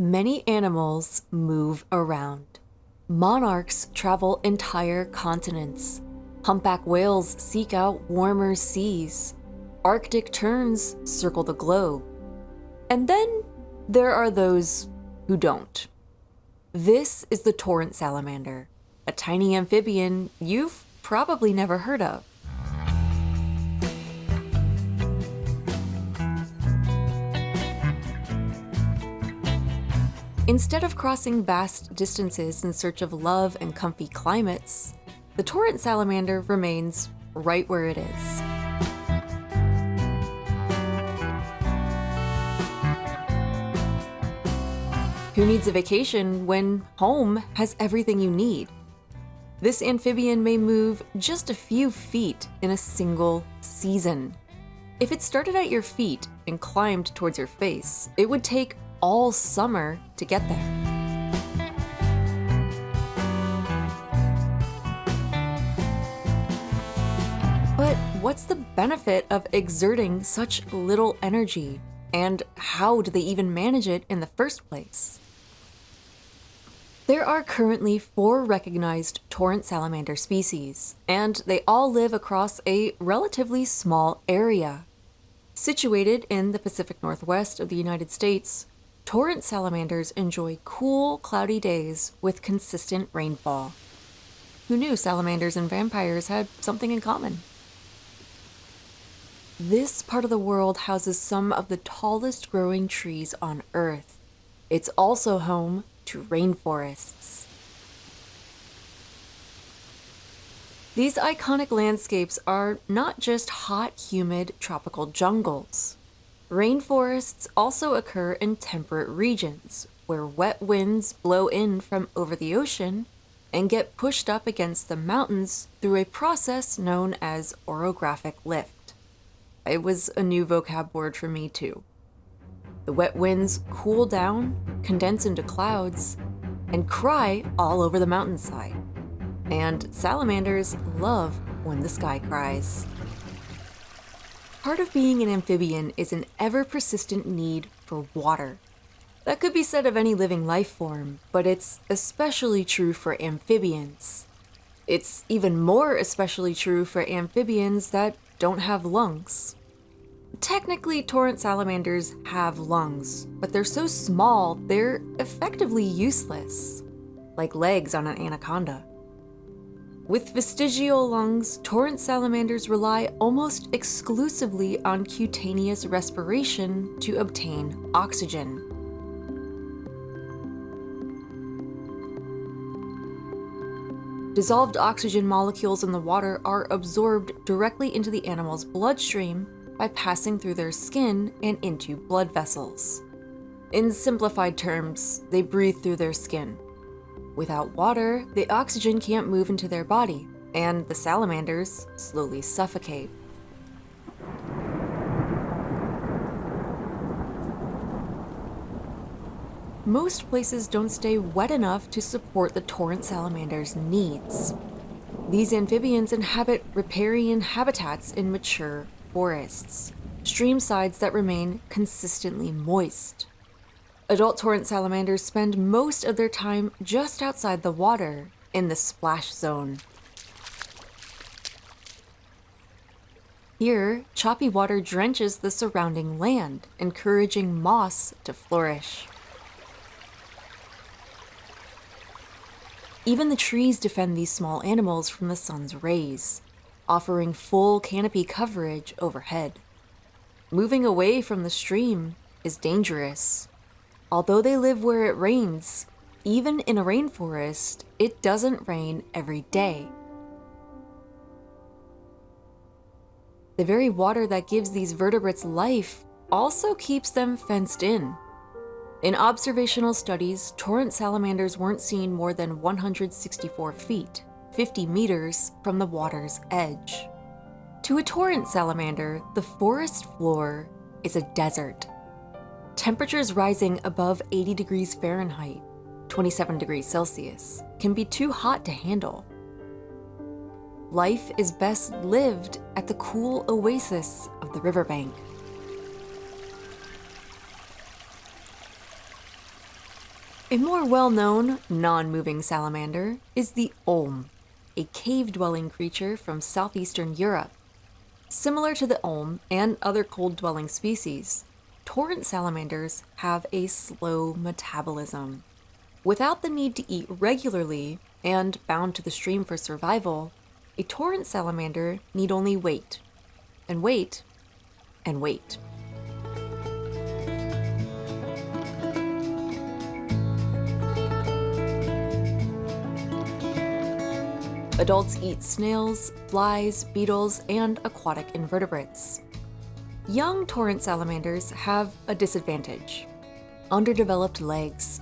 Many animals move around. Monarchs travel entire continents. Humpback whales seek out warmer seas. Arctic terns circle the globe. And then there are those who don't. This is the Torrent salamander, a tiny amphibian you've probably never heard of. Instead of crossing vast distances in search of love and comfy climates, the Torrent salamander remains right where it is. Who needs a vacation when home has everything you need? This amphibian may move just a few feet in a single season. If it started at your feet and climbed towards your face, it would take all summer to get there. But what's the benefit of exerting such little energy? And how do they even manage it in the first place? There are currently 4 recognized torrent salamander species, and they all live across a relatively small area. Situated in the Pacific Northwest of the United States, torrent salamanders enjoy cool, cloudy days with consistent rainfall. Who knew salamanders and vampires had something in common? This part of the world houses some of the tallest growing trees on Earth. It's also home to rainforests. These iconic landscapes are not just hot, humid, tropical jungles. Rainforests also occur in temperate regions, where wet winds blow in from over the ocean and get pushed up against the mountains through a process known as orographic lift. It was a new vocab word for me too. The wet winds cool down, condense into clouds, and cry all over the mountainside. And salamanders love when the sky cries. Part of being an amphibian is an ever-persistent need for water. That could be said of any living life form, but it's especially true for amphibians. It's even more especially true for amphibians that don't have lungs. Technically, torrent salamanders have lungs, but they're so small they're effectively useless, like legs on an anaconda. With vestigial lungs, torrent salamanders rely almost exclusively on cutaneous respiration to obtain oxygen. Dissolved oxygen molecules in the water are absorbed directly into the animal's bloodstream by passing through their skin and into blood vessels. In simplified terms, they breathe through their skin. Without water, the oxygen can't move into their body, and the salamanders slowly suffocate. Most places don't stay wet enough to support the torrent salamander's needs. These amphibians inhabit riparian habitats in mature forests, streamsides that remain consistently moist. Adult torrent salamanders spend most of their time just outside the water, in the splash zone. Here, choppy water drenches the surrounding land, encouraging moss to flourish. Even the trees defend these small animals from the sun's rays, offering full canopy coverage overhead. Moving away from the stream is dangerous. Although they live where it rains, even in a rainforest, it doesn't rain every day. The very water that gives these vertebrates life also keeps them fenced in. In observational studies, torrent salamanders weren't seen more than 164 feet, 50 meters from the water's edge. To a torrent salamander, the forest floor is a desert. Temperatures rising above 80 degrees Fahrenheit, 27 degrees Celsius, can be too hot to handle. Life is best lived at the cool oasis of the riverbank. A more well-known, non-moving salamander is the olm, a cave-dwelling creature from southeastern Europe. Similar to the olm and other cold-dwelling species, torrent salamanders have a slow metabolism. Without the need to eat regularly and bound to the stream for survival, a torrent salamander need only wait, and wait, and wait. Adults eat snails, flies, beetles, and aquatic invertebrates. Young torrent salamanders have a disadvantage: underdeveloped legs.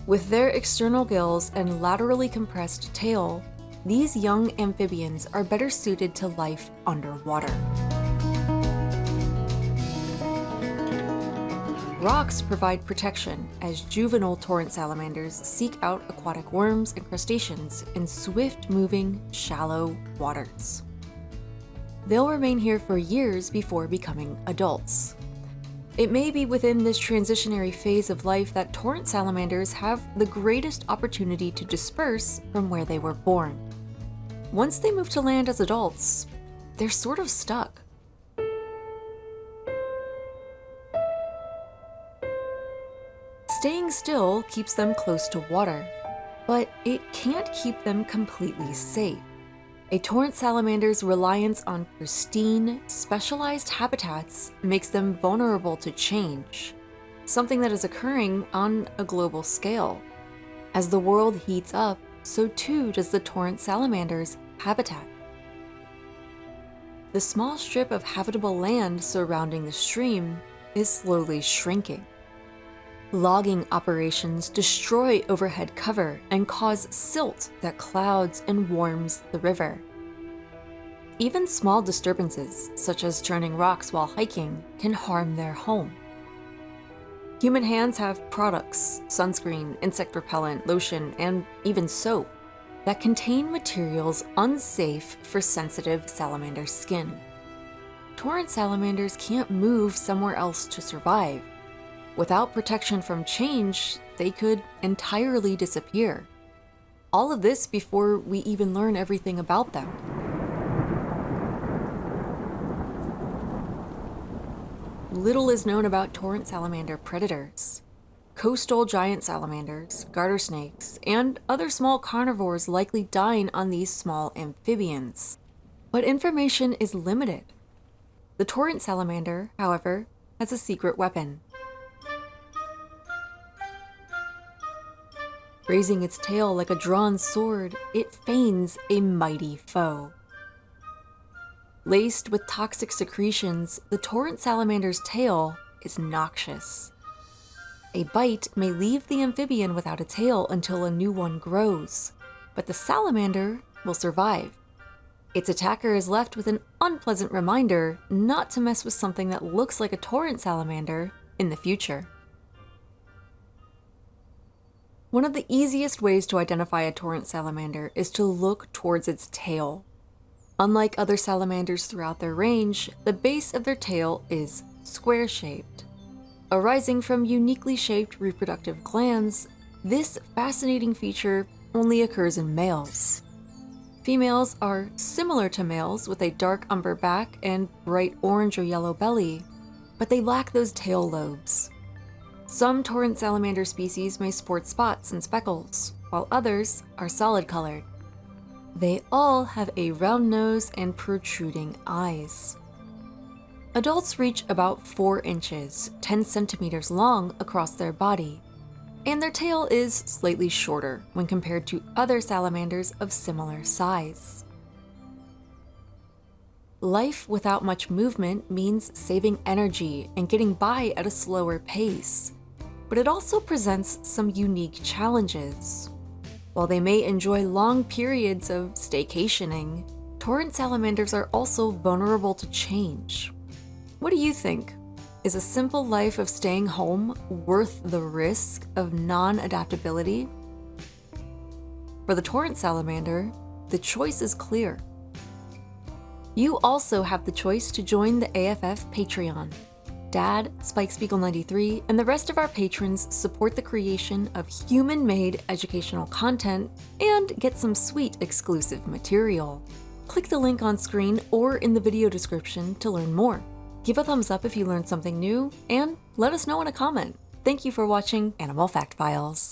With their external gills and laterally compressed tail, these young amphibians are better suited to life underwater. Rocks provide protection as juvenile torrent salamanders seek out aquatic worms and crustaceans in swift-moving, shallow waters. They'll remain here for years before becoming adults. It may be within this transitionary phase of life that torrent salamanders have the greatest opportunity to disperse from where they were born. Once they move to land as adults, they're sort of stuck. Staying still keeps them close to water, but it can't keep them completely safe. A torrent salamander's reliance on pristine, specialized habitats makes them vulnerable to change, something that is occurring on a global scale. As the world heats up, so too does the torrent salamander's habitat. The small strip of habitable land surrounding the stream is slowly shrinking. Logging operations destroy overhead cover and cause silt that clouds and warms the river. Even small disturbances, such as turning rocks while hiking, can harm their home. Human hands have products, sunscreen, insect repellent, lotion, and even soap, that contain materials unsafe for sensitive salamander skin. Torrent salamanders can't move somewhere else to survive. Without protection from change, they could entirely disappear. All of this before we even learn everything about them. Little is known about torrent salamander predators. Coastal giant salamanders, garter snakes, and other small carnivores likely dine on these small amphibians. But information is limited. The torrent salamander, however, has a secret weapon. Raising its tail like a drawn sword, it feigns a mighty foe. Laced with toxic secretions, the torrent salamander's tail is noxious. A bite may leave the amphibian without a tail until a new one grows, but the salamander will survive. Its attacker is left with an unpleasant reminder not to mess with something that looks like a torrent salamander in the future. One of the easiest ways to identify a torrent salamander is to look towards its tail. Unlike other salamanders throughout their range, the base of their tail is square-shaped. Arising from uniquely shaped reproductive glands, this fascinating feature only occurs in males. Females are similar to males with a dark umber back and bright orange or yellow belly, but they lack those tail lobes. Some torrent salamander species may sport spots and speckles, while others are solid-colored. They all have a round nose and protruding eyes. Adults reach about 4 inches, 10 centimeters long across their body, and their tail is slightly shorter when compared to other salamanders of similar size. Life without much movement means saving energy and getting by at a slower pace, but it also presents some unique challenges. While they may enjoy long periods of staycationing, torrent salamanders are also vulnerable to change. What do you think? Is a simple life of staying home worth the risk of non-adaptability? For the torrent salamander, the choice is clear. You also have the choice to join the AFF Patreon. Dad, SpikeSpiegel93, and the rest of our patrons support the creation of human-made educational content and get some sweet exclusive material. Click the link on screen or in the video description to learn more. Give a thumbs up if you learned something new, and let us know in a comment. Thank you for watching Animal Fact Files.